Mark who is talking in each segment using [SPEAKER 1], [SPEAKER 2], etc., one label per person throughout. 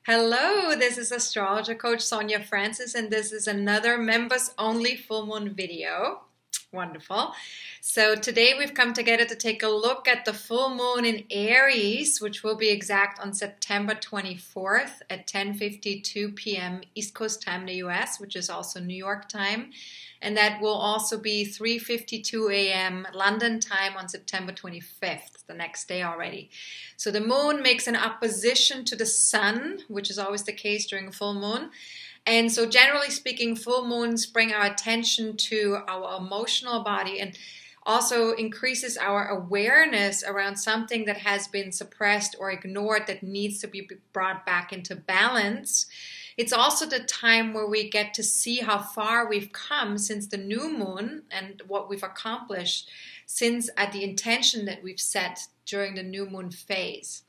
[SPEAKER 1] Hello, this is astrologer coach Sonja Francis, and this is another members only full moon video. Wonderful. So today we've come together to take a look at the full moon in Aries, which will be exact on September 24th at 10:52 p.m. East Coast time in the US, which is also New York time. And that will also be 3:52 a.m. London time on September 25th, the next day already. So the moon makes an opposition to the sun, which is always the case during a full moon. And so generally speaking, full moons bring our attention to our emotional body and also increases our awareness around something that has been suppressed or ignored that needs to be brought back into balance. It's also the time where we get to see how far we've come since the new moon and what we've accomplished since at the intention that we've set during the new moon phase.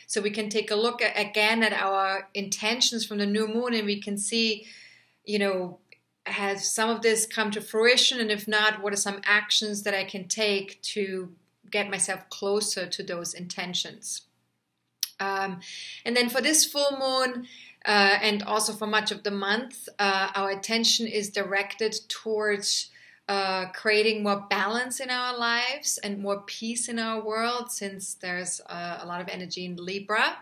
[SPEAKER 1] So we can take a look again at our intentions from the new moon, and we can see, has some of this come to fruition? And if not, what are some actions that I can take to get myself closer to those intentions? And then for this full moon, and also for much of the month, our attention is directed towards creating more balance in our lives and more peace in our world, since there's a lot of energy in Libra.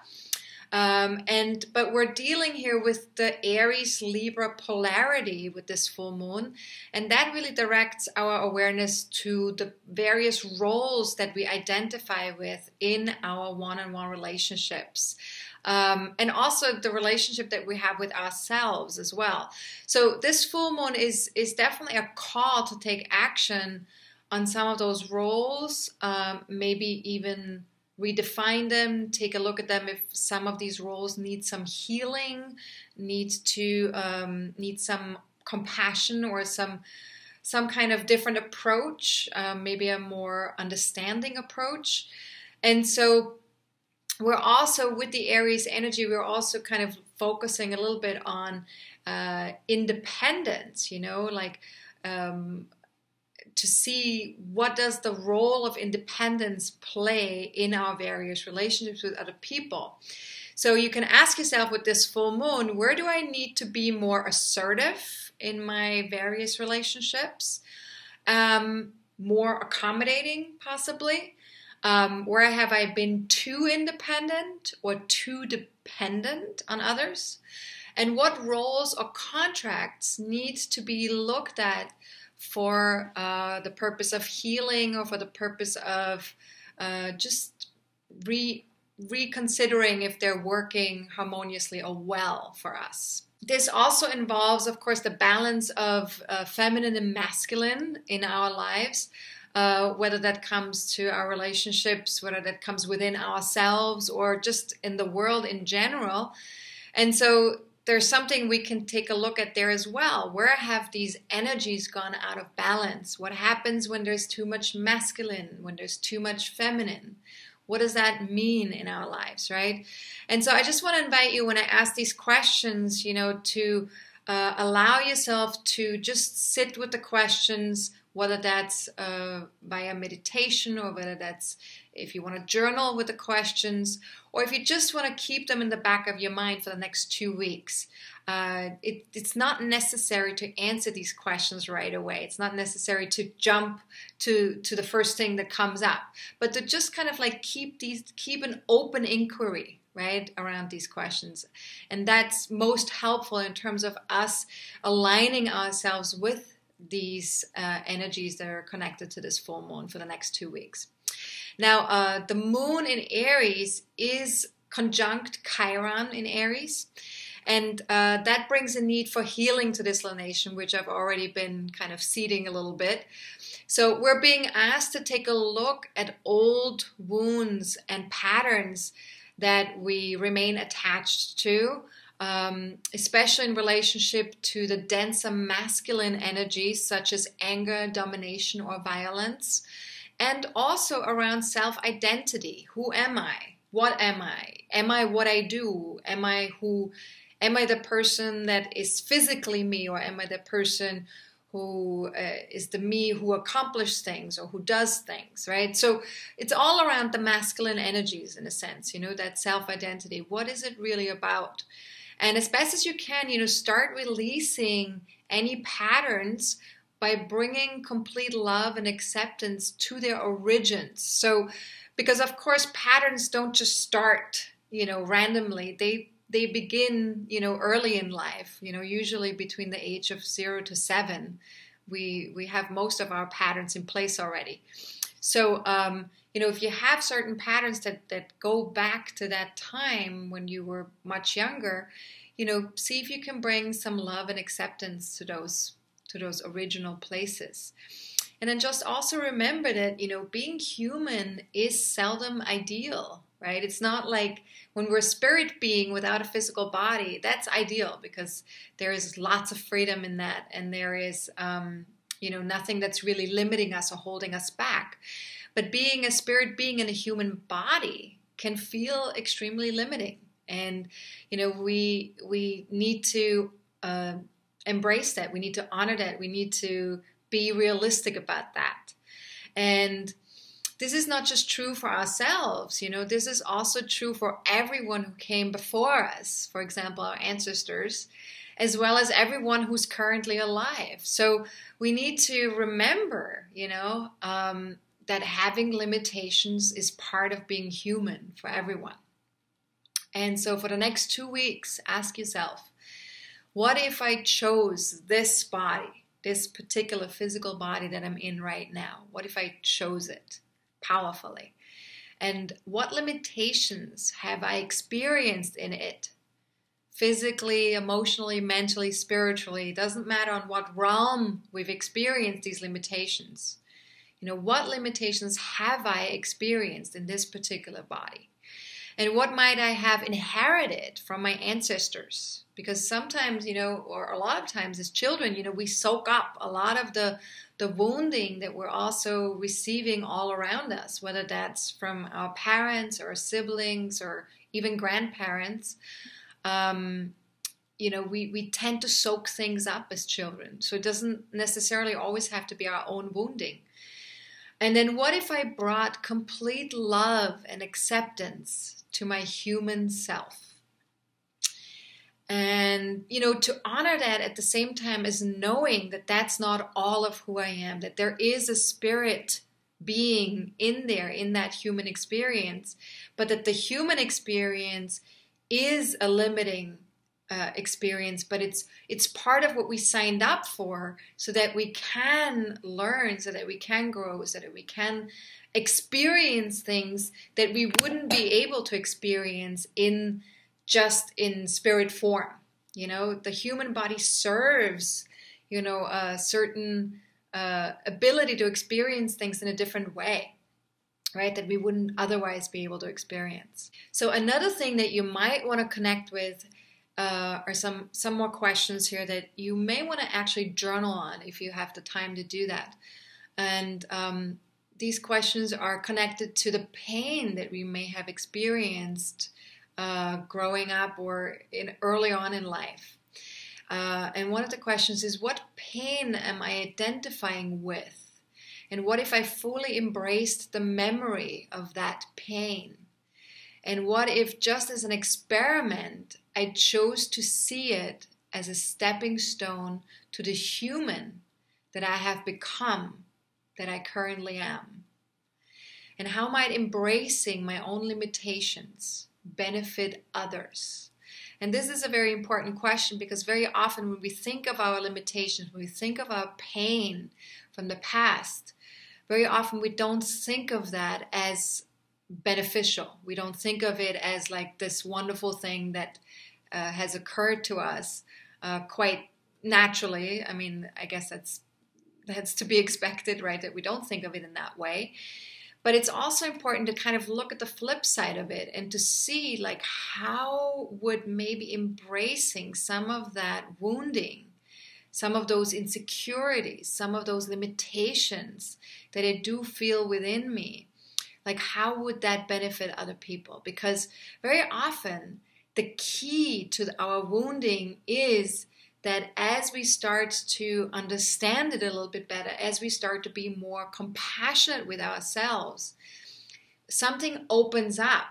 [SPEAKER 1] But we're dealing here with the Aries Libra polarity with this full moon, and that really directs our awareness to the various roles that we identify with in our one-on-one relationships. And also the relationship that we have with ourselves as well. So this full moon is definitely a call to take action on some of those roles, maybe even redefine them, take a look at them if some of these roles need some healing, need some compassion or some kind of different approach, maybe a more understanding approach. And so we're also, with the Aries energy, we're also kind of focusing a little bit on independence, to see what does the role of independence play in our various relationships with other people. So you can ask yourself with this full moon, where do I need to be more assertive in my various relationships? More accommodating, possibly? Where have I been too independent or too dependent on others? And what roles or contracts need to be looked at for the purpose of healing or for the purpose of just reconsidering if they're working harmoniously or well for us? This also involves, of course, the balance of feminine and masculine in our lives. Whether that comes to our relationships, whether that comes within ourselves or just in the world in general. And so there's something we can take a look at there as well. Where have these energies gone out of balance? What happens when there's too much masculine, when there's too much feminine? What does that mean in our lives, right? And so I just want to invite you, when I ask these questions, to allow yourself to just sit with the questions, whether that's via meditation or whether that's if you want to journal with the questions, or if you just want to keep them in the back of your mind for the next 2 weeks. It's not necessary to answer these questions right away. It's not necessary to jump to the first thing that comes up, but to just kind of like keep an open inquiry, right, around these questions. And that's most helpful in terms of us aligning ourselves with these energies that are connected to this full moon for the next 2 weeks. Now, the moon in Aries is conjunct Chiron in Aries, and that brings a need for healing to this lunation, which I've already been kind of seeding a little bit. So we're being asked to take a look at old wounds and patterns that we remain attached to, especially in relationship to the denser masculine energies such as anger, domination, or violence, and also around self-identity. Who am I? What am I? Am I what I do? Am I the person that is physically me, or am I the person who is the me who accomplishes things or who does things, right? So it's all around the masculine energies in a sense, that self-identity. What is it really about? And as best as you can, start releasing any patterns by bringing complete love and acceptance to their origins. So, because of course patterns don't just start, randomly. They begin, early in life, usually between the age of 0 to 7. We have most of our patterns in place already. So, if you have certain patterns that go back to that time when you were much younger, see if you can bring some love and acceptance to those original places. And then just also remember that, being human is seldom ideal, right? It's not like when we're a spirit being without a physical body, that's ideal because there is lots of freedom in that. And there is, nothing that's really limiting us or holding us back. But being a spirit being in a human body can feel extremely limiting. And, we need to embrace that. We need to honor that. We need to be realistic about that. And this is not just true for ourselves, this is also true for everyone who came before us, for example, our ancestors, as well as everyone who's currently alive. So we need to remember, that having limitations is part of being human for everyone. And so for the next 2 weeks, ask yourself, what if I chose this body, this particular physical body that I'm in right now? What if I chose it powerfully? And what limitations have I experienced in it? Physically, emotionally, mentally, spiritually. It doesn't matter on what realm we've experienced these limitations. What limitations have I experienced in this particular body? And what might I have inherited from my ancestors? Because sometimes, or a lot of times as children, we soak up a lot of the wounding that we're also receiving all around us, whether that's from our parents or siblings or even grandparents. We tend to soak things up as children. So it doesn't necessarily always have to be our own wounding. And then what if I brought complete love and acceptance to my human self? And, to honor that at the same time as knowing that that's not all of who I am, that there is a spirit being in there, in that human experience, but that the human experience is a limiting experience, but it's part of what we signed up for so that we can learn, so that we can grow, so that we can experience things that we wouldn't be able to experience in spirit form. The human body serves, a certain ability to experience things in a different way, right? That we wouldn't otherwise be able to experience. So another thing that you might want to connect with are some more questions here that you may want to actually journal on if you have the time to do that. And these questions are connected to the pain that we may have experienced growing up or early on in life. And one of the questions is, what pain am I identifying with? And what if I fully embraced the memory of that pain? And what if, just as an experiment, I chose to see it as a stepping stone to the human that I have become, that I currently am? And how might embracing my own limitations benefit others? And this is a very important question, because very often when we think of our limitations, when we think of our pain from the past, very often we don't think of that as beneficial. We don't think of it as like this wonderful thing that has occurred to us quite naturally. I mean, I guess that's to be expected, right? That we don't think of it in that way. But it's also important to kind of look at the flip side of it and to see, like, how would maybe embracing some of that wounding, some of those insecurities, some of those limitations that I do feel within me, like, how would that benefit other people? Because very often the key to our wounding is that as we start to understand it a little bit better, as we start to be more compassionate with ourselves, something opens up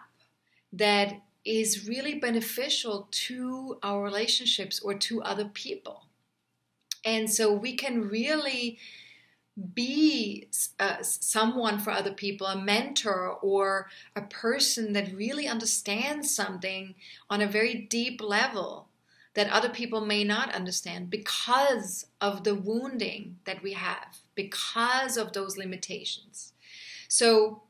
[SPEAKER 1] that is really beneficial to our relationships or to other people. And so we can really be someone for other people, a mentor or a person that really understands something on a very deep level that other people may not understand because of the wounding that we have, because of those limitations. So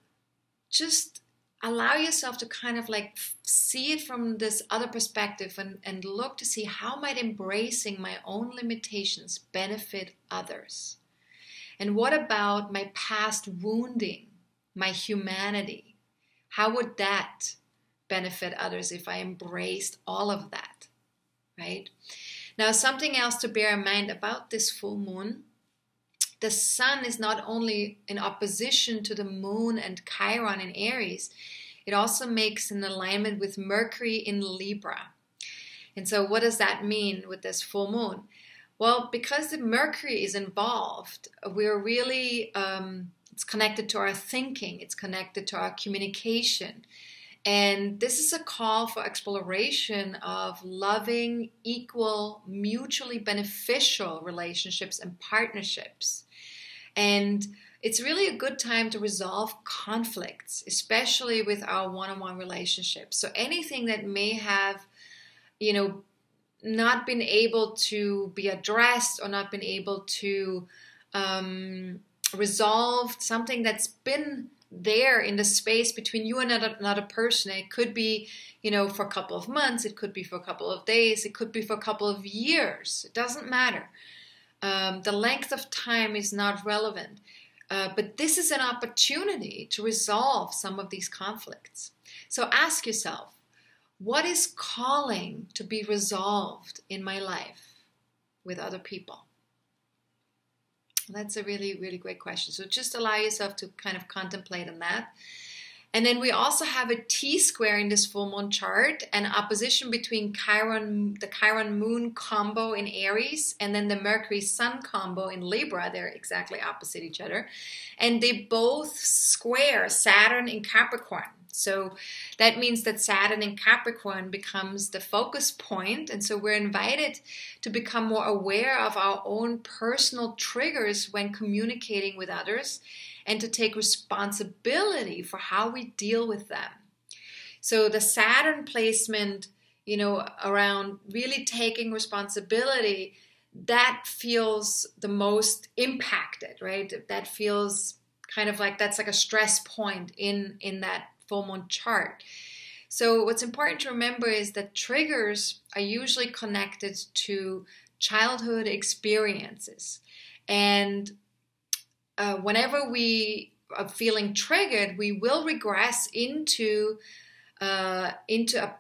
[SPEAKER 1] just allow yourself to kind of like see it from this other perspective and look to see how might embracing my own limitations benefit others. And what about my past wounding, my humanity? How would that benefit others if I embraced all of that, right? Now, something else to bear in mind about this full moon, the sun is not only in opposition to the moon and Chiron in Aries, it also makes an alignment with Mercury in Libra. And so what does that mean with this full moon? Well, because the Mercury is involved, we're really, it's connected to our thinking, it's connected to our communication. And this is a call for exploration of loving, equal, mutually beneficial relationships and partnerships. And it's really a good time to resolve conflicts, especially with our one-on-one relationships. So anything that may have, not been able to be addressed or not been able to resolve, something that's been there in the space between you and another person. It could be, for a couple of months, it could be for a couple of days, it could be for a couple of years. It doesn't matter. The length of time is not relevant. But this is an opportunity to resolve some of these conflicts. So ask yourself, what is calling to be resolved in my life with other people? That's a really, really great question. So just allow yourself to kind of contemplate on that. And then we also have a T-square in this full moon chart, an opposition between the Chiron moon combo in Aries and then the Mercury sun combo in Libra. They're exactly opposite each other. And they both square Saturn in Capricorn. So that means that Saturn in Capricorn becomes the focus point. And so we're invited to become more aware of our own personal triggers when communicating with others and to take responsibility for how we deal with them. So the Saturn placement, around really taking responsibility, that feels the most impacted, right? That feels kind of like that's like a stress point in that full moon chart. So what's important to remember is that triggers are usually connected to childhood experiences. And whenever we are feeling triggered, we will regress into our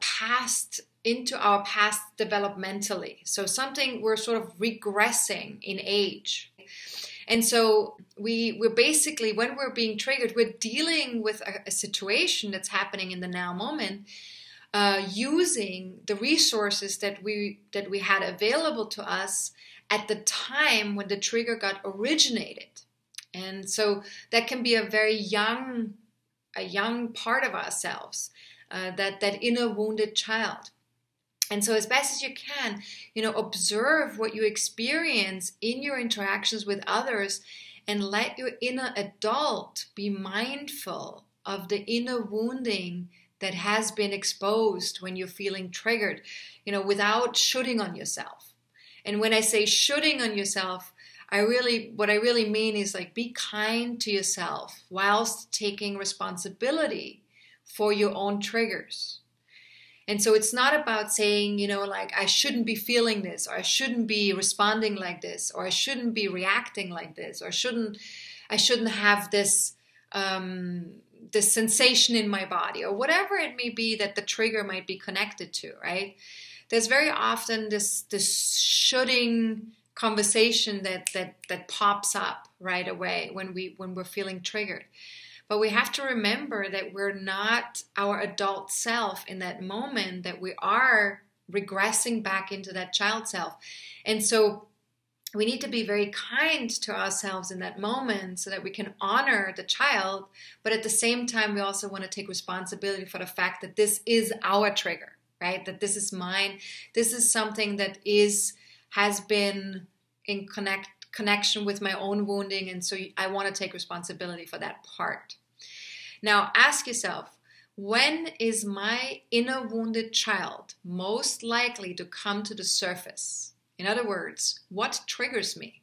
[SPEAKER 1] past developmentally. So something, we're sort of regressing in age. And so we're basically, when we're being triggered, we're dealing with a situation that's happening in the now moment, using the resources that we had available to us at the time when the trigger got originated. And so that can be a very young part of ourselves, that inner wounded child. And so as best as you can, observe what you experience in your interactions with others and let your inner adult be mindful of the inner wounding that has been exposed when you're feeling triggered, without shooting on yourself. And when I say shooting on yourself, what I really mean is like be kind to yourself whilst taking responsibility for your own triggers. And so it's not about saying, I shouldn't be feeling this, or I shouldn't be responding like this, or I shouldn't be reacting like this, or I shouldn't have this sensation in my body, or whatever it may be that the trigger might be connected to, right? There's very often this shoulding conversation that pops up right away when we're feeling triggered. But we have to remember that we're not our adult self in that moment, that we are regressing back into that child self. And so we need to be very kind to ourselves in that moment so that we can honor the child. But at the same time, we also want to take responsibility for the fact that this is our trigger, right? That this is mine. This is something that has been in connection with my own wounding. And so I want to take responsibility for that part. Now ask yourself, when is my inner wounded child most likely to come to the surface? In other words, what triggers me,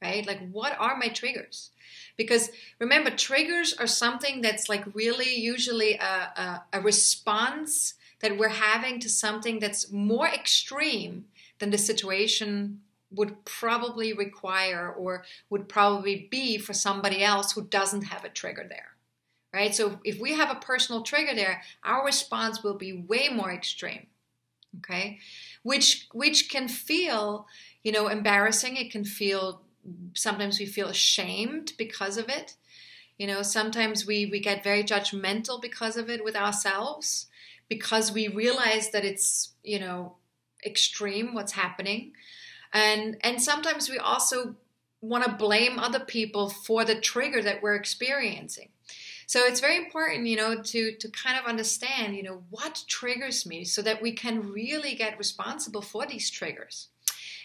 [SPEAKER 1] right? Like, what are my triggers? Because remember, triggers are something that's like really usually a response that we're having to something that's more extreme than the situation would probably require or would probably be for somebody else who doesn't have a trigger there, right? So if we have a personal trigger there, our response will be way more extreme. Okay, which can feel, embarrassing. It can feel, sometimes we feel ashamed because of it. Sometimes we get very judgmental because of it with ourselves, because we realize that it's, extreme what's happening. And sometimes we also want to blame other people for the trigger that we're experiencing. So it's very important, to kind of understand, what triggers me so that we can really get responsible for these triggers.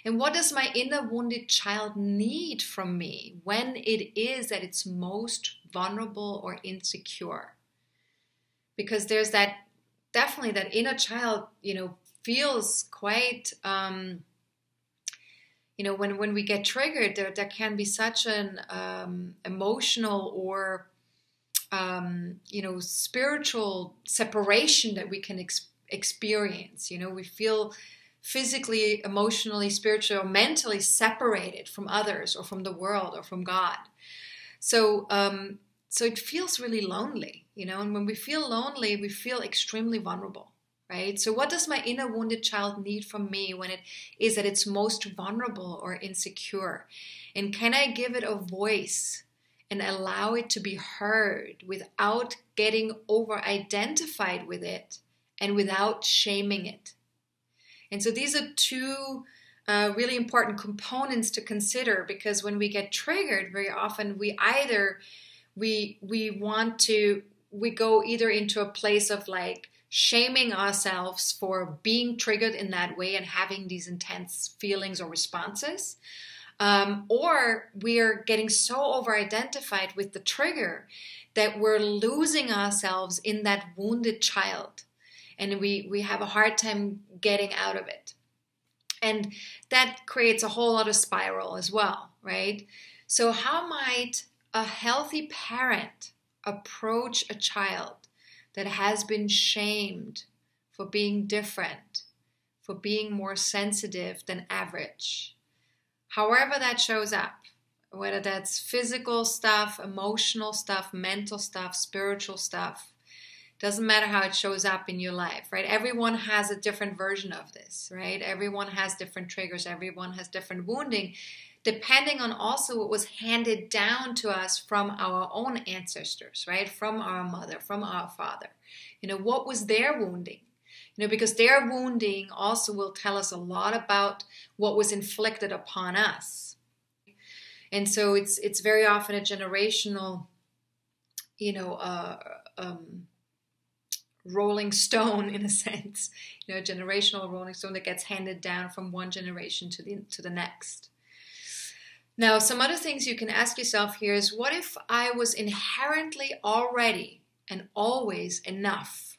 [SPEAKER 1] And what does my inner wounded child need from me when it is at its most vulnerable or insecure? Because there's definitely that inner child, feels quite, when we get triggered, there can be such an emotional or spiritual separation that we can experience. We feel physically, emotionally, spiritually, or mentally separated from others or from the world or from God. So it feels really lonely, and when we feel lonely, we feel extremely vulnerable, right? So what does my inner wounded child need from me when it is at its most vulnerable or insecure? And can I give it a voice and allow it to be heard without getting over-identified with it and without shaming it? And so these are two really important components to consider, because when we get triggered, very often we go either into a place of like shaming ourselves for being triggered in that way and having these intense feelings or responses. Or we are getting so over-identified with the trigger that we're losing ourselves in that wounded child. And we have a hard time getting out of it. And that creates a whole lot of spiral as well, right? So how might a healthy parent approach a child that has been shamed for being different, for being more sensitive than average? However that shows up, whether that's physical stuff, emotional stuff, mental stuff, spiritual stuff, doesn't matter how it shows up in your life, right? Everyone has a different version of this, right? Everyone has different triggers. Everyone has different wounding, depending on also what was handed down to us from our own ancestors, right? From our mother, from our father. What was their wounding? Because their wounding also will tell us a lot about what was inflicted upon us. And so it's very often a generational, rolling stone in a sense, a generational rolling stone that gets handed down from one generation to the next. Now, some other things you can ask yourself here is, what if I was inherently already and always enough?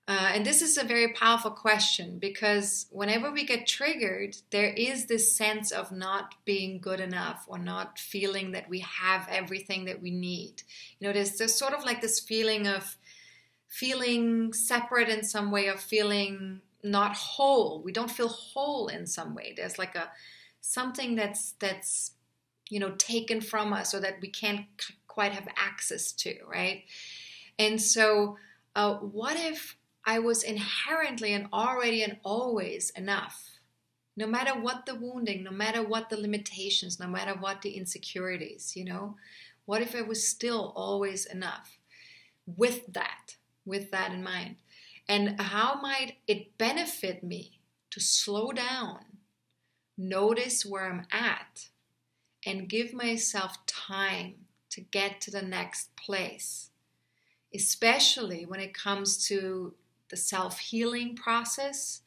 [SPEAKER 1] And this is a very powerful question, because whenever we get triggered, there is this sense of not being good enough or not feeling that we have everything that we need. There's sort of like this feeling of feeling separate in some way, of feeling not whole. We don't feel whole in some way. There's like something that's taken from us, or that we can't quite have access to, right? And so what if I was inherently and already and always enough, no matter what the wounding, no matter what the limitations, no matter what the insecurities, What if I was still always enough with that in mind? And how might it benefit me to slow down, notice where I'm at, and give myself time to get to the next place, especially when it comes to the self-healing process,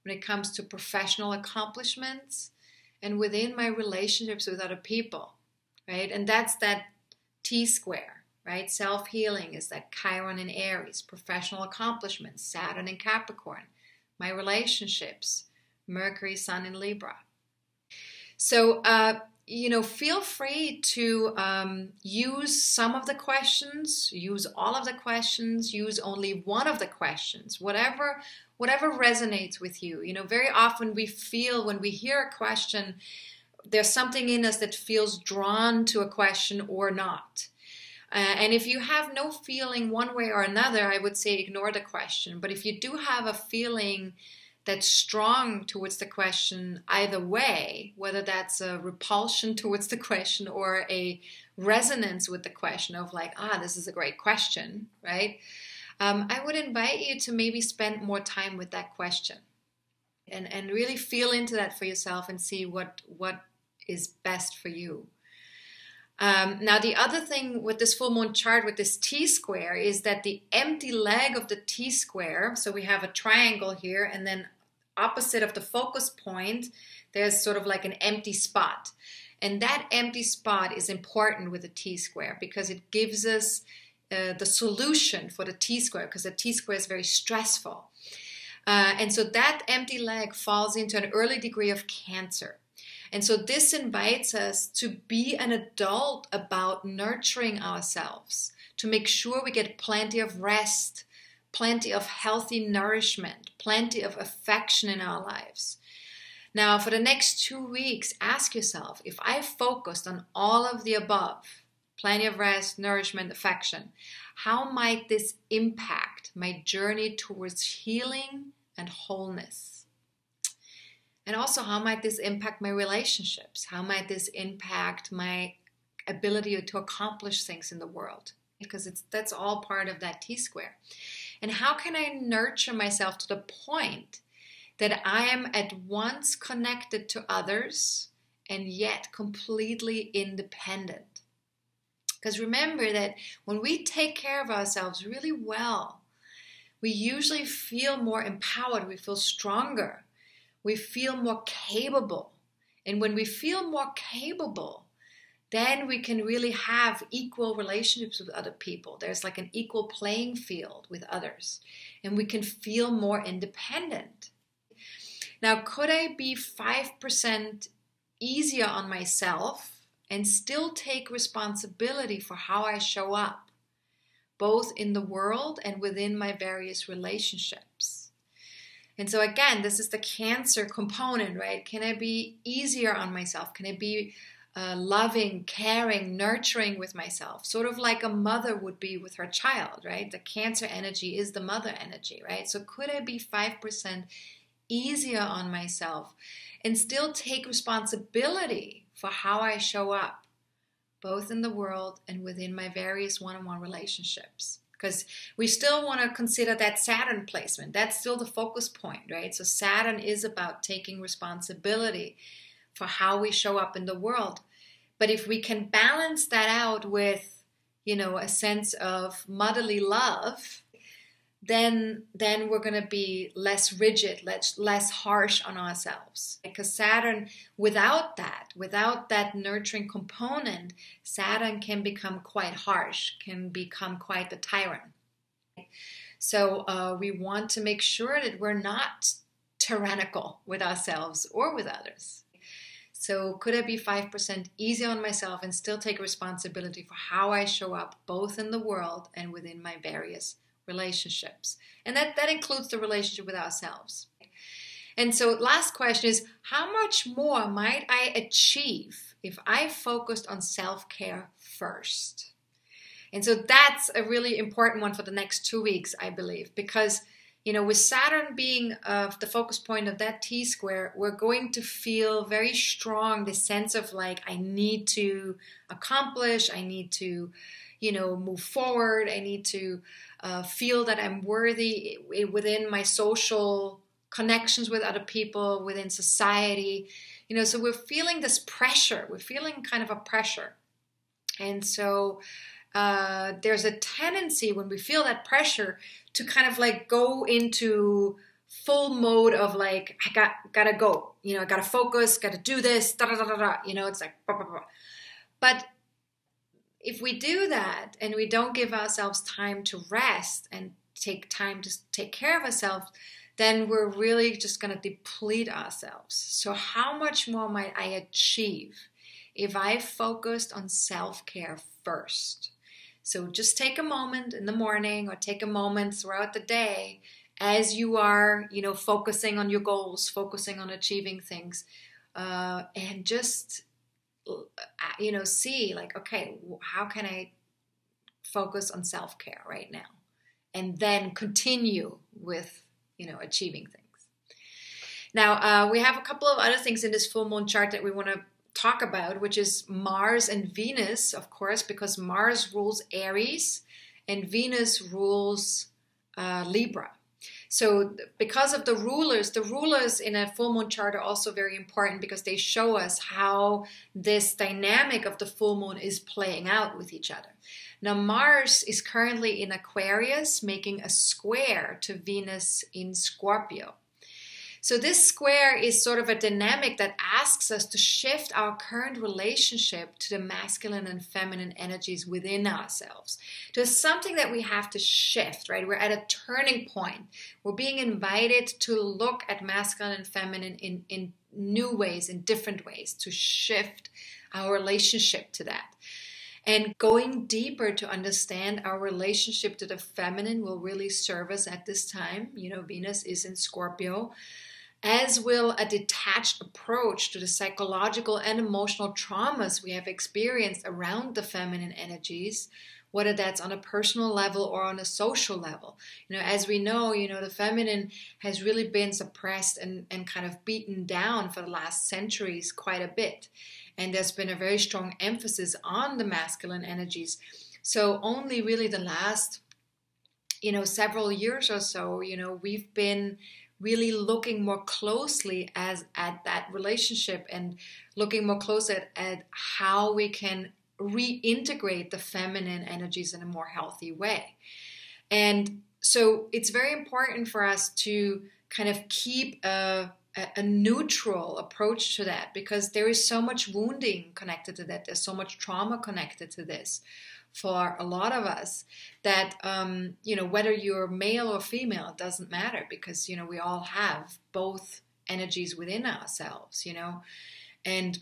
[SPEAKER 1] when it comes to professional accomplishments, and within my relationships with other people, right? And that's that T-square, right? Self-healing is that Chiron in Aries, professional accomplishments, Saturn in Capricorn, my relationships, Mercury, Sun in Libra. So, feel free to use some of the questions, use all of the questions, use only one of the questions, whatever resonates with you. Very often we feel when we hear a question, there's something in us that feels drawn to a question or not. And if you have no feeling one way or another, I would say ignore the question. But if you do have a feeling that's strong towards the question either way, whether that's a repulsion towards the question or a resonance with the question of like, this is a great question, right? I would invite you to maybe spend more time with that question and really feel into that for yourself and see what is best for you. Now, the other thing with this full moon chart with this T-square is that the empty leg of the T-square, so we have a triangle here, and then opposite of the focus point, there's sort of like an empty spot. And that empty spot is important with the T-square because it gives us the solution for the T-square, because the T-square is very stressful. And so that empty leg falls into an early degree of Cancer. And so this invites us to be an adult about nurturing ourselves, to make sure we get plenty of rest, plenty of healthy nourishment, plenty of affection in our lives. Now, for the next 2 weeks, ask yourself, if I focused on all of the above, plenty of rest, nourishment, affection, how might this impact my journey towards healing and wholeness? And also, how might this impact my relationships? How might this impact my ability to accomplish things in the world? Because that's all part of that T-square. And how can I nurture myself to the point that I am at once connected to others and yet completely independent? Because remember that when we take care of ourselves really well, we usually feel more empowered, we feel stronger, we feel more capable. And when we feel more capable, then we can really have equal relationships with other people. There's like an equal playing field with others. And we can feel more independent. Now, could I be 5% easier on myself and still take responsibility for how I show up, both in the world and within my various relationships? And so again, this is the Cancer component, right? Can I be easier on myself? Can I be loving, caring, nurturing with myself? Sort of like a mother would be with her child, right? The Cancer energy is the mother energy, right? So could I be 5% easier on myself and still take responsibility for how I show up, both in the world and within my various one-on-one relationships? Because we still want to consider that Saturn placement. That's still the focus point, right? So Saturn is about taking responsibility for how we show up in the world. But if we can balance that out with, a sense of motherly love, then we're going to be less rigid, less harsh on ourselves. Because Saturn, without that nurturing component, Saturn can become quite harsh, can become quite the tyrant. So we want to make sure that we're not tyrannical with ourselves or with others. So could I be 5% easier on myself and still take responsibility for how I show up, both in the world and within my various relationships? And that includes the relationship with ourselves. And so last question is, how much more might I achieve if I focused on self-care first? And so that's a really important one for the next 2 weeks, I believe, because with Saturn being the focus point of that T-square, we're going to feel very strong this sense of like, I need to accomplish, I need to move forward. I need to feel that I'm worthy within my social connections with other people, within society. So we're feeling this pressure. We're feeling kind of a pressure. And so there's a tendency when we feel that pressure to kind of like go into full mode of like, I gotta go, I gotta focus, gotta do this, da da da da da. It's like, blah, blah, blah. But if we do that and we don't give ourselves time to rest and take time to take care of ourselves, then we're really just going to deplete ourselves. So how much more might I achieve if I focused on self-care first? So just take a moment in the morning or take a moment throughout the day as you are, focusing on your goals, focusing on achieving things, and just, see like, okay, how can I focus on self-care right now? And then continue with, achieving things. Now, we have a couple of other things in this full moon chart that we want to talk about, which is Mars and Venus, of course, because Mars rules Aries and Venus rules Libra. So because of the rulers in a full moon chart are also very important because they show us how this dynamic of the full moon is playing out with each other. Now, Mars is currently in Aquarius, making a square to Venus in Scorpio. So this square is sort of a dynamic that asks us to shift our current relationship to the masculine and feminine energies within ourselves. There's something that we have to shift, right? We're at a turning point. We're being invited to look at masculine and feminine in new ways, in different ways, to shift our relationship to that. And going deeper to understand our relationship to the feminine will really serve us at this time. Venus is in Scorpio, as will a detached approach to the psychological and emotional traumas we have experienced around the feminine energies, whether that's on a personal level or on a social level. As we know, the feminine has really been suppressed and kind of beaten down for the last centuries quite a bit. And there's been a very strong emphasis on the masculine energies. So only really the last, several years or so, we've been really looking more closely at that relationship and looking more closely at how we can reintegrate the feminine energies in a more healthy way. And so it's very important for us to kind of keep a neutral approach to that, because there is so much wounding connected to that. There's so much trauma connected to this for a lot of us that, whether you're male or female, it doesn't matter, because, we all have both energies within ourselves, and,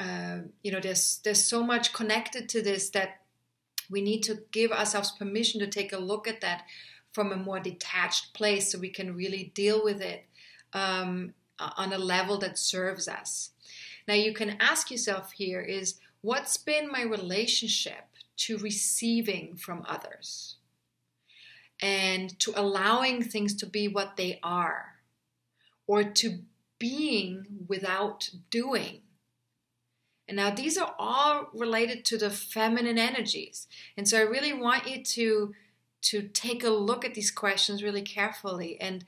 [SPEAKER 1] there's so much connected to this that we need to give ourselves permission to take a look at that from a more detached place so we can really deal with it on a level that serves us. Now, you can ask yourself here is, what's been my relationship to receiving from others and to allowing things to be what they are, or to being without doing? And now these are all related to the feminine energies. And so I really want you to take a look at these questions really carefully and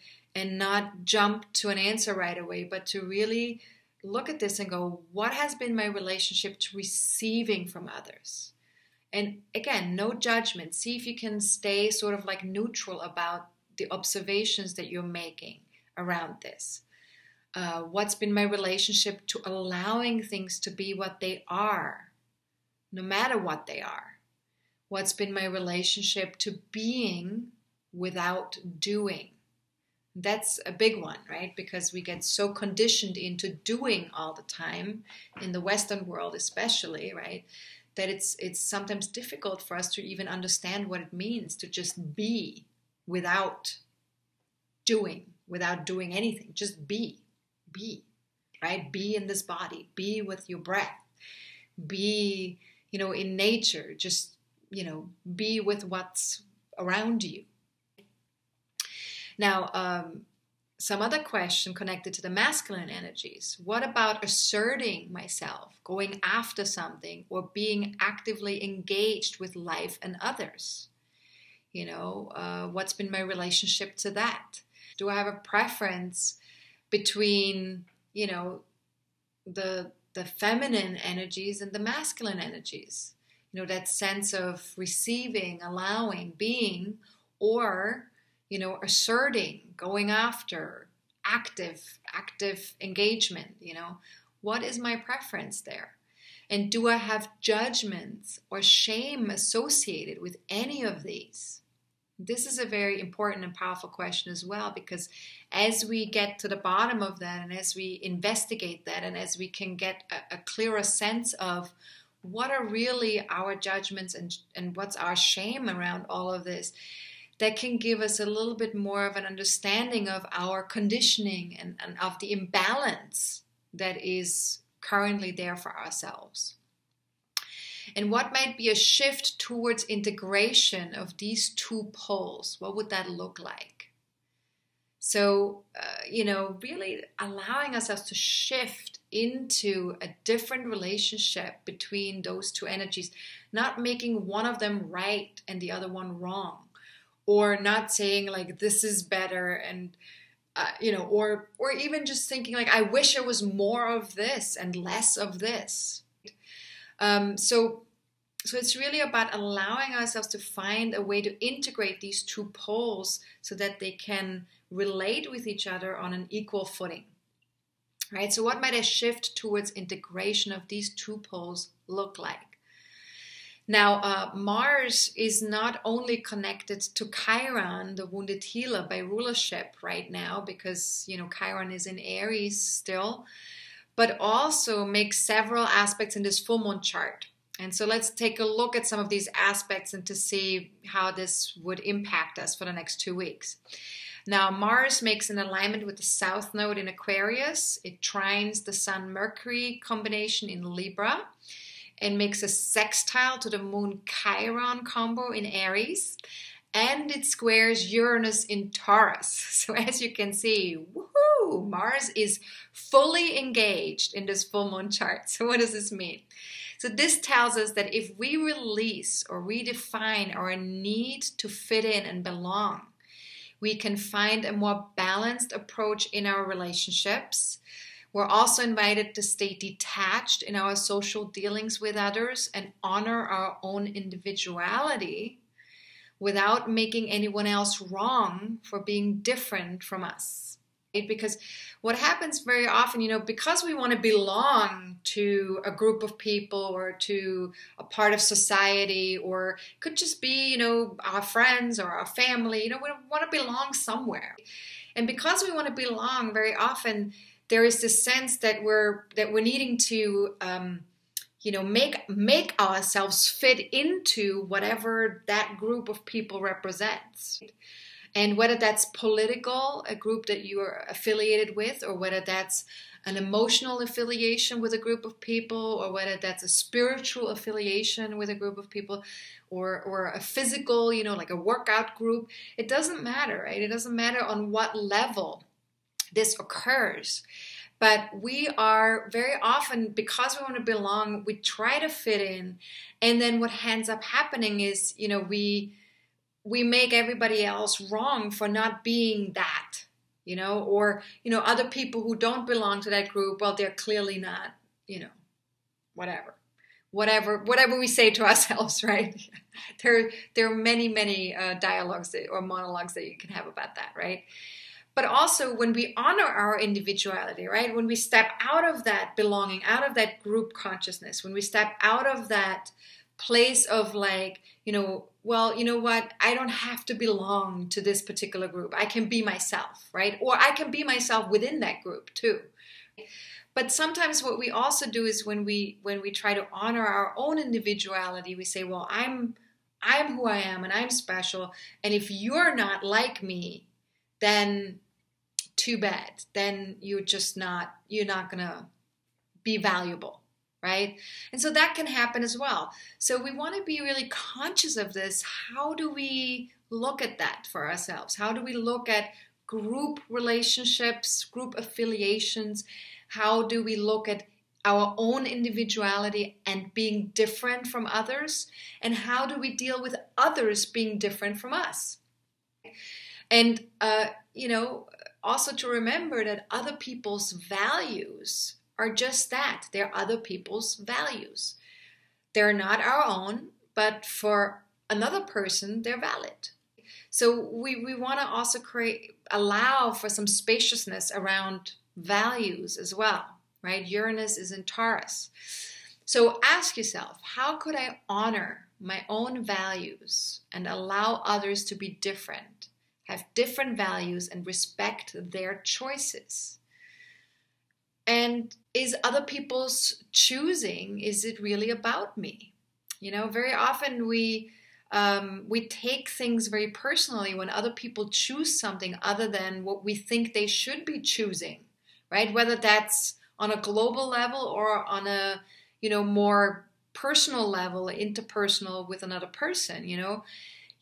[SPEAKER 1] not jump to an answer right away, but to really look at this and go, what has been my relationship to receiving from others? And again, no judgment. See if you can stay sort of like neutral about the observations that you're making around this. What's been my relationship to allowing things to be what they are, no matter what they are? What's been my relationship to being without doing? That's a big one, right? Because we get so conditioned into doing all the time, in the Western world especially, right? That it's sometimes difficult for us to even understand what it means to just be without doing anything. Just be, right? Be in this body, be with your breath, be, in nature, just, be with what's around you. Now, some other question connected to the masculine energies. What about asserting myself, going after something, or being actively engaged with life and others? What's been my relationship to that? Do I have a preference between, the feminine energies and the masculine energies? That sense of receiving, allowing, being, or asserting, going after, active engagement, what is my preference there? And do I have judgments or shame associated with any of these? This is a very important and powerful question as well, because as we get to the bottom of that, and as we investigate that, and as we can get a clearer sense of what are really our judgments and what's our shame around all of this, that can give us a little bit more of an understanding of our conditioning and of the imbalance that is currently there for ourselves. And what might be a shift towards integration of these two poles? What would that look like? So, really allowing ourselves to shift into a different relationship between those two energies, not making one of them right and the other one wrong, or not saying like this is better and or even just thinking like I wish there was more of this and less of this. So it's really about allowing ourselves to find a way to integrate these two poles so that they can relate with each other on an equal footing. Right? So what might a shift towards integration of these two poles look like? Now, Mars is not only connected to Chiron, the wounded healer, by rulership right now, because, Chiron is in Aries still, but also makes several aspects in this full moon chart. And so let's take a look at some of these aspects and to see how this would impact us for the next 2 weeks. Now, Mars makes an alignment with the South Node in Aquarius. It trines the Sun-Mercury combination in Libra, and makes a sextile to the Moon Chiron combo in Aries, and it squares Uranus in Taurus. So as you can see, woohoo, Mars is fully engaged in this full moon chart. So what does this mean? So this tells us that if we release or redefine our need to fit in and belong, we can find a more balanced approach in our relationships. We're also invited to stay detached in our social dealings with others and honor our own individuality without making anyone else wrong for being different from us. Because what happens very often, because we want to belong to a group of people or to a part of society, or it could just be, our friends or our family, we want to belong somewhere. And because we want to belong, very often there is this sense that we're needing to, make ourselves fit into whatever that group of people represents. And whether that's political, a group that you are affiliated with, or whether that's an emotional affiliation with a group of people, or whether that's a spiritual affiliation with a group of people, or a physical, like a workout group, it doesn't matter, right? It doesn't matter on what level this occurs. But we are very often, because we want to belong, we try to fit in. And then what ends up happening is, we make everybody else wrong for not being that, or, other people who don't belong to that group, well, they're clearly not, whatever we say to ourselves, right? There are many dialogues or monologues that you can have about that, right? But also when we honor our individuality, right? When we step out of that belonging, out of that group consciousness, when we step out of that place of like, well, you know what? I don't have to belong to this particular group. I can be myself, right? Or I can be myself within that group too. But sometimes what we also do is when we try to honor our own individuality, we say, well, I'm who I am and I'm special. And if you're not like me, then too bad. Then you're not going to be valuable, right? And so that can happen as well. So we want to be really conscious of this. How do we look at that for ourselves? How do we look at group relationships, group affiliations? How do we look at our own individuality and being different from others? And how do we deal with others being different from us? And, also to remember that other people's values are just that. They're other people's values. They're not our own, but for another person, they're valid. So we want to also allow for some spaciousness around values as well, right? Uranus is in Taurus. So ask yourself, how could I honor my own values and allow others to be different, have different values, and respect their choices? And is other people's choosing, is it really about me? Very often we take things very personally when other people choose something other than what we think they should be choosing, right? Whether that's on a global level or on a, more personal level, interpersonal with another person,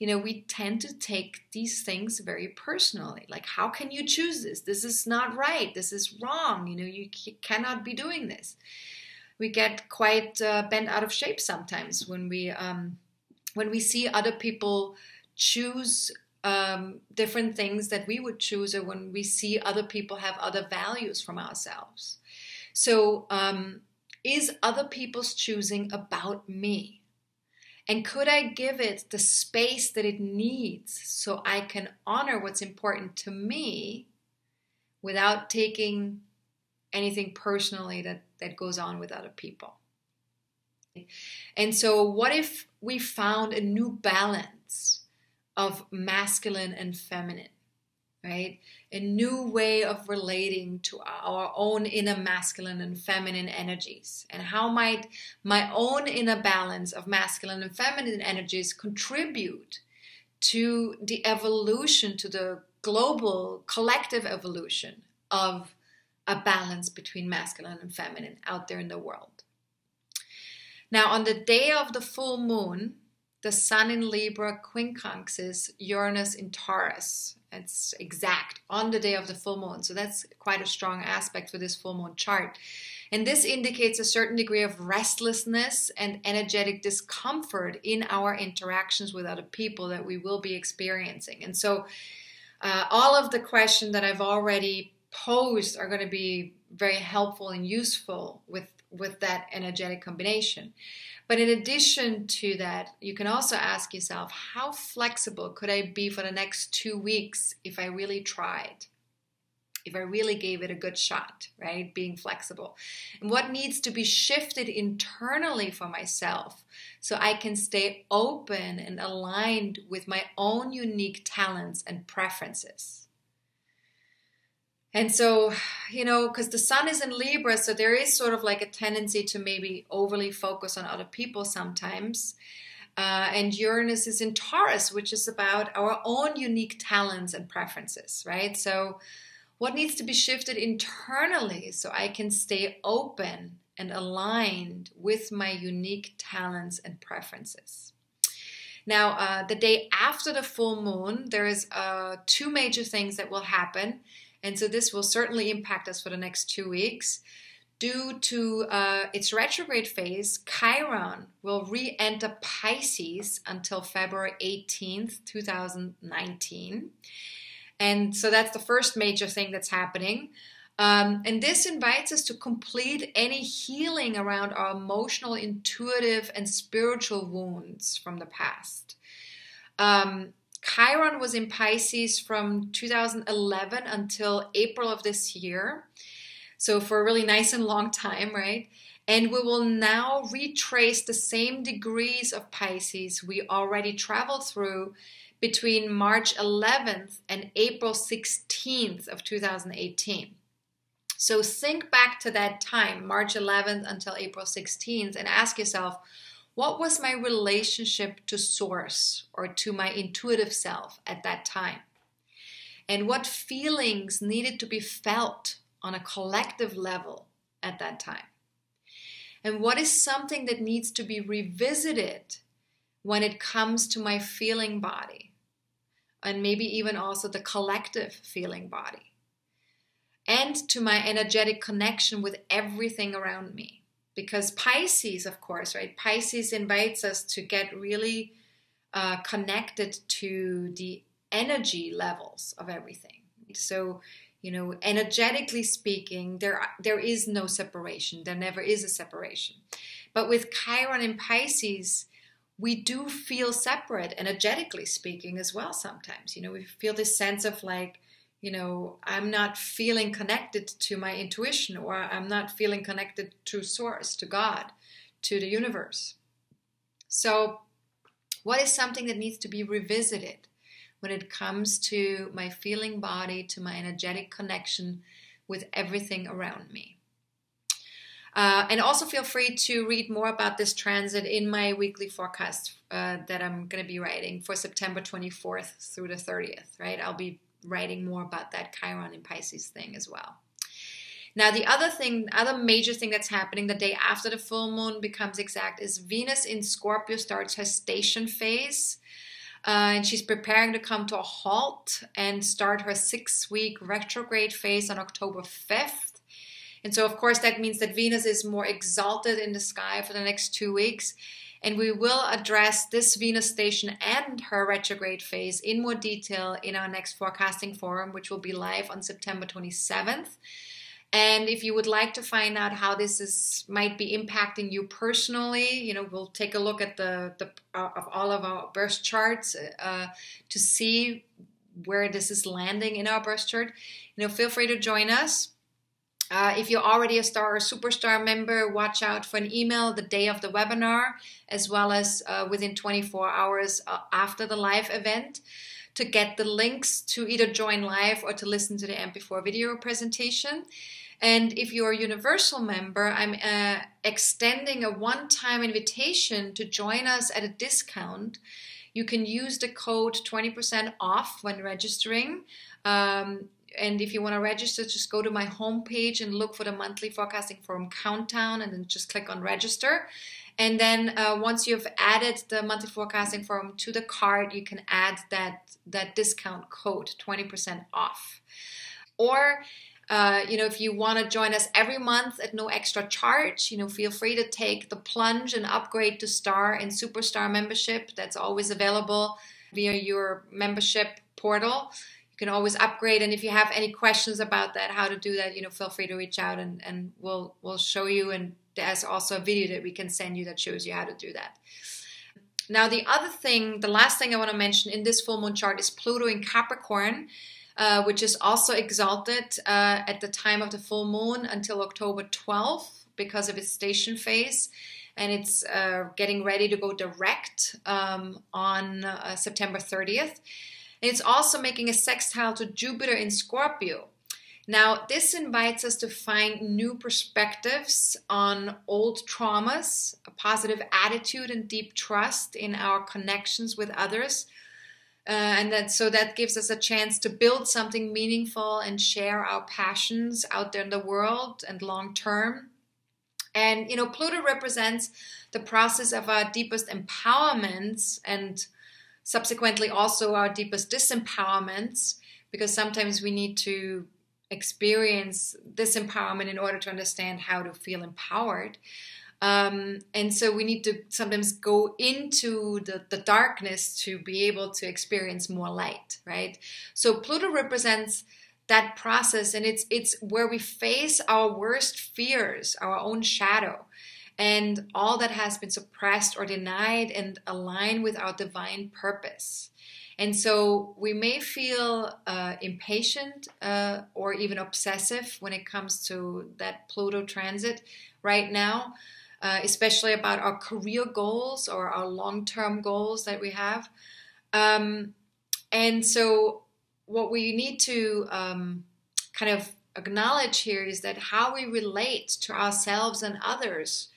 [SPEAKER 1] we tend to take these things very personally. Like, how can you choose this? This is not right. This is wrong. You cannot be doing this. We get quite bent out of shape sometimes when we see other people choose different things that we would choose, or when we see other people have other values from ourselves. So is other people's choosing about me? And could I give it the space that it needs so I can honor what's important to me without taking anything personally that goes on with other people? And so what if we found a new balance of masculine and feminine, right? A new way of relating to our own inner masculine and feminine energies. And how might my own inner balance of masculine and feminine energies contribute to the evolution, to the global collective evolution of a balance between masculine and feminine out there in the world? Now, on the day of the full moon, the Sun in Libra quincunxes Uranus in Taurus. It's exact on the day of the full moon. So that's quite a strong aspect for this full moon chart. And this indicates a certain degree of restlessness and energetic discomfort in our interactions with other people that we will be experiencing. And so all of the questions that I've already posed are going to be very helpful and useful with that energetic combination. But in addition to that, you can also ask yourself, how flexible could I be for the next 2 weeks if I really tried? If I really gave it a good shot, right? Being flexible. And what needs to be shifted internally for myself so I can stay open and aligned with my own unique talents and preferences? And so, because the Sun is in Libra, so there is sort of like a tendency to maybe overly focus on other people sometimes. And Uranus is in Taurus, which is about our own unique talents and preferences, right? So what needs to be shifted internally so I can stay open and aligned with my unique talents and preferences? Now, the day after the full moon, there is 2 major things that will happen. And so this will certainly impact us for the next 2 weeks. Due to its retrograde phase, Chiron will re-enter Pisces until February 18th, 2019. And so that's the first major thing that's happening. And this invites us to complete any healing around our emotional, intuitive, and spiritual wounds from the past. Chiron was in Pisces from 2011 until April of this year. So for a really nice and long time, right? And we will now retrace the same degrees of Pisces we already traveled through between March 11th and April 16th of 2018. So think back to that time, March 11th until April 16th, and ask yourself, what was my relationship to Source or to my intuitive self at that time? And what feelings needed to be felt on a collective level at that time? And what is something that needs to be revisited when it comes to my feeling body? and maybe even also the collective feeling body, and to my energetic connection with everything around me. Because Pisces, of course, right? Pisces invites us to get really connected to the energy levels of everything. So, energetically speaking, there is no separation. There never is a separation. But with Chiron in Pisces, we do feel separate, energetically speaking, as well sometimes. We feel this sense of like, I'm not feeling connected to my intuition, or I'm not feeling connected to Source, to God, to the universe. So what is something that needs to be revisited when it comes to my feeling body, to my energetic connection with everything around me? And also feel free to read more about this transit in my weekly forecast that I'm going to be writing for September 24th through the 30th, right? I'll be writing more about that Chiron in Pisces thing as well. Now, the other major thing that's happening the day after the full moon becomes exact is Venus in Scorpio starts her station phase. And she's preparing to come to a halt and start her 6-week retrograde phase on October 5th. And so, of course, that means that Venus is more exalted in the sky for the next 2 weeks. And we will address this Venus station and her retrograde phase in more detail in our next forecasting forum, which will be live on September 27th. And if you would like to find out how this might be impacting you personally, we'll take a look at of all of our birth charts to see where this is landing in our birth chart. Feel free to join us. If you're already a star or superstar member, watch out for an email the day of the webinar, as well as within 24 hours after the live event, to get the links to either join live or to listen to the MP4 video presentation. And if you're a universal member, I'm extending a one-time invitation to join us at a discount. You can use the code 20% off when registering. And if you want to register, just go to my homepage and look for the monthly forecasting forum countdown, and then just click on register. And then once you've added the monthly forecasting forum to the cart, you can add that discount code, 20% off. Or if you want to join us every month at no extra charge, feel free to take the plunge and upgrade to star and superstar membership. That's always available via your membership portal. You can always upgrade, and if you have any questions about that, how to do that, feel free to reach out, and we'll show you. And there's also a video that we can send you that shows you how to do that. Now, the last thing I want to mention in this full moon chart is Pluto in Capricorn, which is also exalted at the time of the full moon until October 12th because of its station phase. And it's getting ready to go direct on September 30th. And it's also making a sextile to Jupiter in Scorpio. Now, this invites us to find new perspectives on old traumas, a positive attitude and deep trust in our connections with others. And that gives us a chance to build something meaningful and share our passions out there in the world and long term. And, Pluto represents the process of our deepest empowerments and subsequently also our deepest disempowerments, because sometimes we need to experience disempowerment in order to understand how to feel empowered. And so we need to sometimes go into the darkness to be able to experience more light, right? So Pluto represents that process, and it's where we face our worst fears, our own shadow, and all that has been suppressed or denied, and align with our divine purpose. And so we may feel impatient or even obsessive when it comes to that Pluto transit right now, especially about our career goals or our long-term goals that we have. And so what we need to kind of acknowledge here is that how we relate to ourselves and others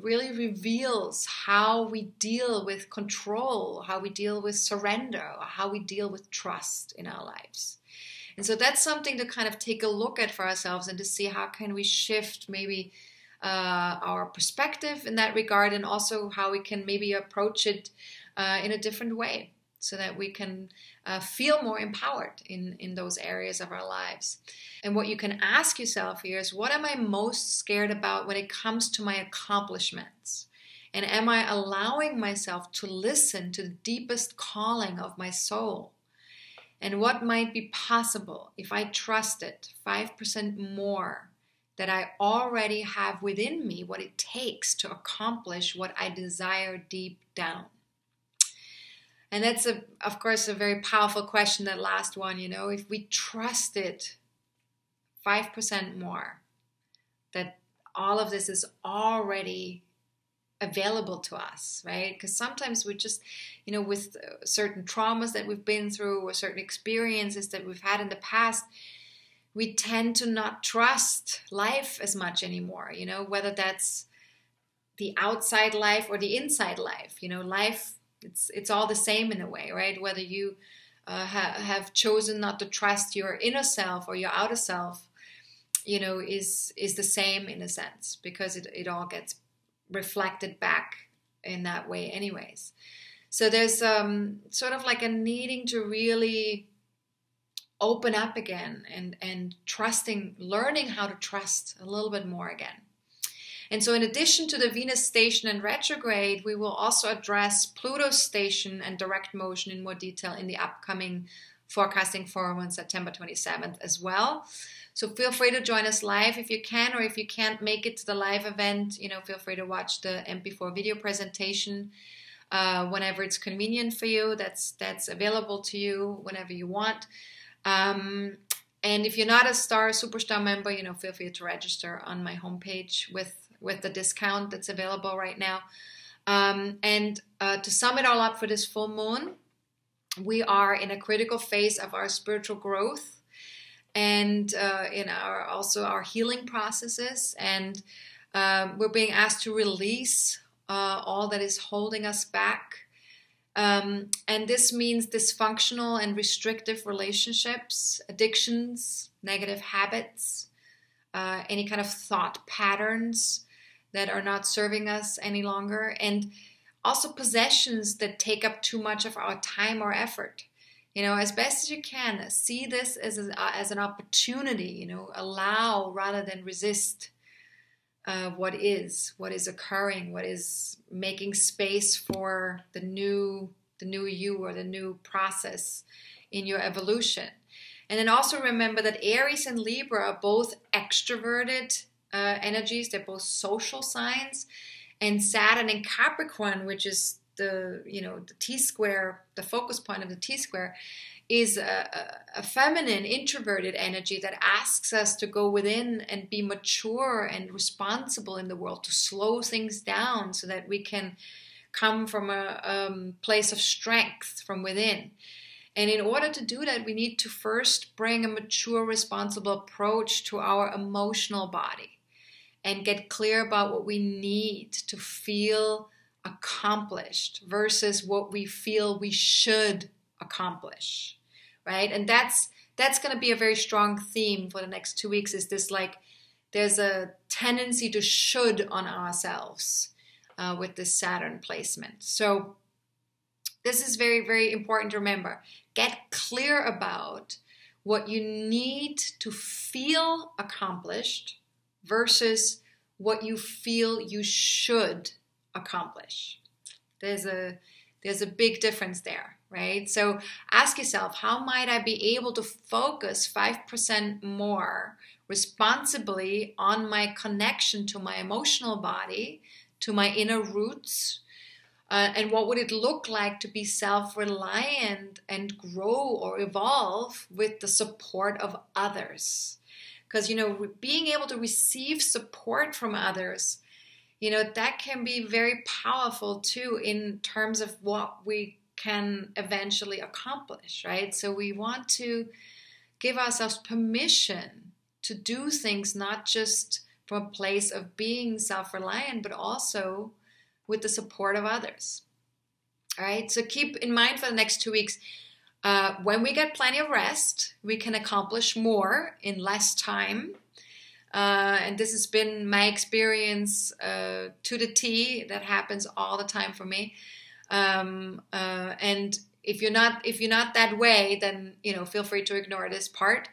[SPEAKER 1] really reveals how we deal with control, how we deal with surrender, or how we deal with trust in our lives. And so that's something to kind of take a look at for ourselves and to see how can we shift maybe our perspective in that regard, and also how we can maybe approach it in a different way. so that we can feel more empowered in those areas of our lives. And what you can ask yourself here is, what am I most scared about when it comes to my accomplishments? And am I allowing myself to listen to the deepest calling of my soul? And what might be possible if I trusted 5% more that I already have within me what it takes to accomplish what I desire deep down? And that's, of course, a very powerful question, that last one, if we trusted 5% more, that all of this is already available to us, right? Because sometimes we just, with certain traumas that we've been through or certain experiences that we've had in the past, we tend to not trust life as much anymore, whether that's the outside life or the inside life. Life, it's all the same in a way, right? Whether you have chosen not to trust your inner self or your outer self, is the same in a sense, because it all gets reflected back in that way anyways. So there's sort of like a needing to really open up again and trusting, learning how to trust a little bit more again. And so in addition to the Venus station and retrograde, we will also address Pluto's station and direct motion in more detail in the upcoming forecasting forum on September 27th as well. So feel free to join us live if you can, or if you can't make it to the live event, feel free to watch the MP4 video presentation whenever it's convenient for you. That's available to you whenever you want. And if you're not a Superstar member, feel free to register on my homepage with the discount that's available right now. And to sum it all up for this full moon, we are in a critical phase of our spiritual growth and in our healing processes. And we're being asked to release all that is holding us back. And this means dysfunctional and restrictive relationships, addictions, negative habits, any kind of thought patterns that are not serving us any longer, and also possessions that take up too much of our time or effort. As best as you can, see this as an opportunity, allow rather than resist what is occurring, what is making space for the new you, or the new process in your evolution. And then also remember that Aries and Libra are both extroverted energies. They're both social signs. And Saturn and Capricorn, which is the T-square, the focus point of the T-square, is a feminine, introverted energy that asks us to go within and be mature and responsible in the world, to slow things down so that we can come from a place of strength from within. And in order to do that, we need to first bring a mature, responsible approach to our emotional body and get clear about what we need to feel accomplished versus what we feel we should accomplish, right? And that's going to be a very strong theme for the next 2 weeks, is this, like, there's a tendency to should on ourselves with this Saturn placement. So this is very, very important to remember. Get clear about what you need to feel accomplished versus what you feel you should accomplish. There's a big difference there, right? So ask yourself, how might I be able to focus 5% more responsibly on my connection to my emotional body, to my inner roots, and what would it look like to be self-reliant and grow or evolve with the support of others? Because, being able to receive support from others, that can be very powerful too in terms of what we can eventually accomplish, right? So we want to give ourselves permission to do things not just from a place of being self-reliant, but also with the support of others. All right, so keep in mind for the next 2 weeks, when we get plenty of rest, we can accomplish more in less time. And this has been my experience to the T. That happens all the time for me. And if you're not that way, then, feel free to ignore this part.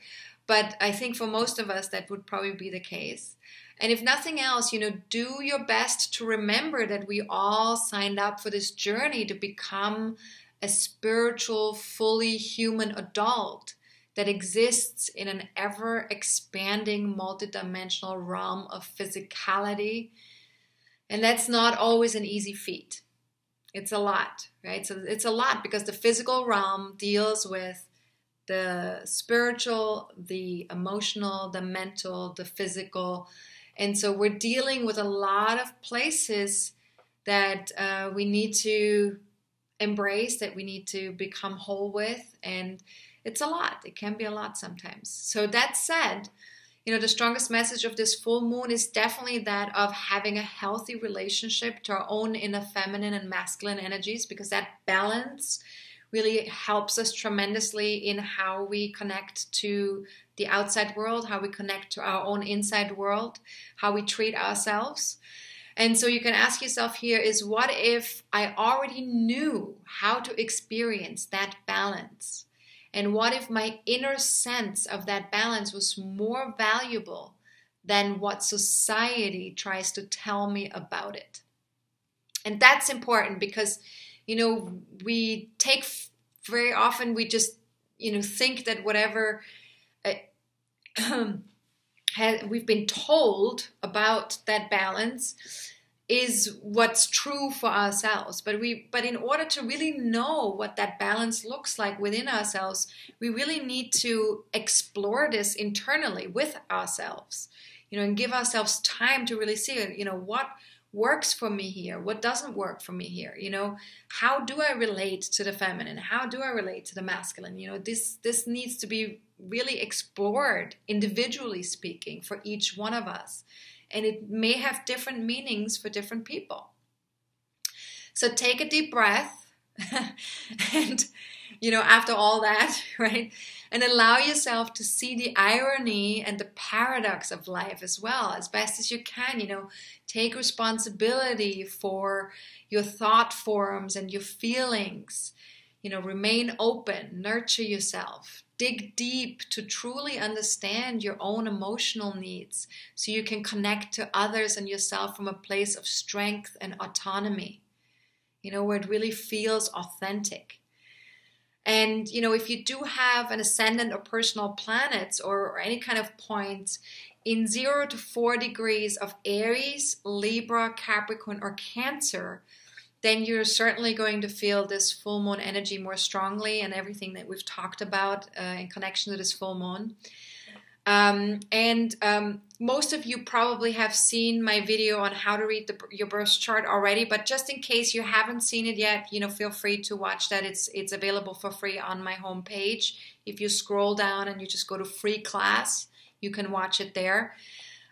[SPEAKER 1] But I think for most of us, that would probably be the case. And if nothing else, do your best to remember that we all signed up for this journey to become a spiritual, fully human adult that exists in an ever-expanding, multidimensional realm of physicality. And that's not always an easy feat. It's a lot, right? So it's a lot because the physical realm deals with the spiritual, the emotional, the mental, the physical. And so we're dealing with a lot of places that we need to embrace, that we need to become whole with. And it's a lot. It can be a lot sometimes. So that said, the strongest message of this full moon is definitely that of having a healthy relationship to our own inner feminine and masculine energies, because that balance really helps us tremendously in how we connect to the outside world, how we connect to our own inside world, how we treat ourselves. And so you can ask yourself here is, what if I already knew how to experience that balance? And what if my inner sense of that balance was more valuable than what society tries to tell me about it? And that's important because, we take very often, we just, think that whatever we've been told about that balance is what's true for ourselves. But in order to really know what that balance looks like within ourselves, we really need to explore this internally with ourselves, and give ourselves time to really see, what works for me here, what doesn't work for me here, how do I relate to the feminine, how do I relate to the masculine, this needs to be really explored, individually speaking, for each one of us. And it may have different meanings for different people. So take a deep breath and, after all that, right? And allow yourself to see the irony and the paradox of life as well, as best as you can. Take responsibility for your thought forms and your feelings. Remain open, nurture yourself. Dig deep to truly understand your own emotional needs so you can connect to others and yourself from a place of strength and autonomy, where it really feels authentic. And, if you do have an ascendant or personal planets or any kind of points in 0 to 4 degrees of Aries, Libra, Capricorn, or Cancer, then you're certainly going to feel this full moon energy more strongly and everything that we've talked about in connection to this full moon. Most of you probably have seen my video on how to read your birth chart already, but just in case you haven't seen it yet, feel free to watch that. It's available for free on my homepage. If you scroll down and you just go to free class, you can watch it there.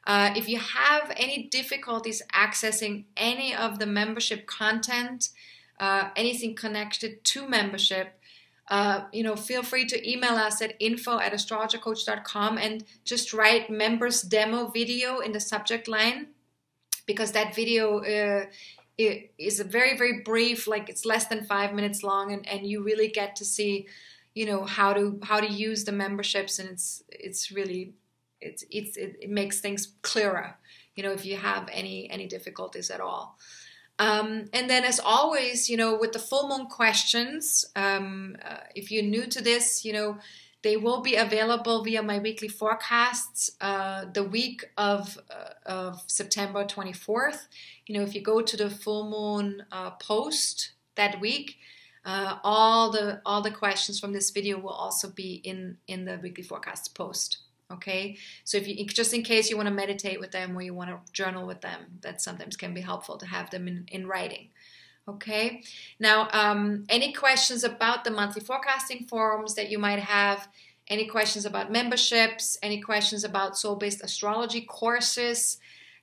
[SPEAKER 1] If you have any difficulties accessing any of the membership content, anything connected to membership, feel free to email us at info@astrologercoach.com and just write members demo video in the subject line, because that video is a very, very brief, like it's less than 5 minutes long, and you really get to see, how to use the memberships, and it's really, it makes things clearer, if you have any difficulties at all. And then as always, with the full moon questions, if you're new to this, they will be available via my weekly forecasts the week of September 24th. If you go to the full moon post that week, all the questions from this video will also be in the weekly forecasts post. Okay, so if you, just in case you want to meditate with them or you want to journal with them, that sometimes can be helpful to have them in writing. Okay, now any questions about the monthly forecasting forums that you might have, any questions about memberships, any questions about soul-based astrology courses,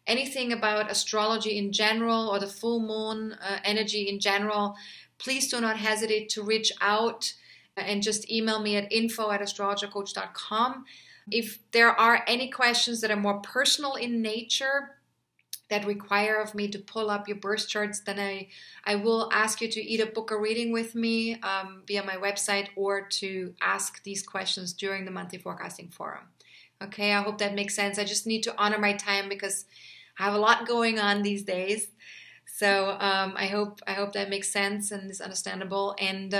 [SPEAKER 1] anything about astrology in general or the full moon energy in general, please do not hesitate to reach out and just email me at info@astrologercoach.com. If there are any questions that are more personal in nature, that require of me to pull up your birth charts, then I will ask you to either book a reading with me via my website or to ask these questions during the monthly forecasting forum. Okay, I hope that makes sense. I just need to honor my time because I have a lot going on these days. So I hope that makes sense and is understandable. And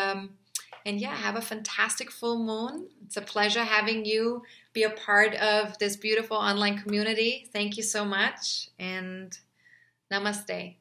[SPEAKER 1] yeah, have a fantastic full moon. It's a pleasure having you be a part of this beautiful online community. Thank you so much, and namaste.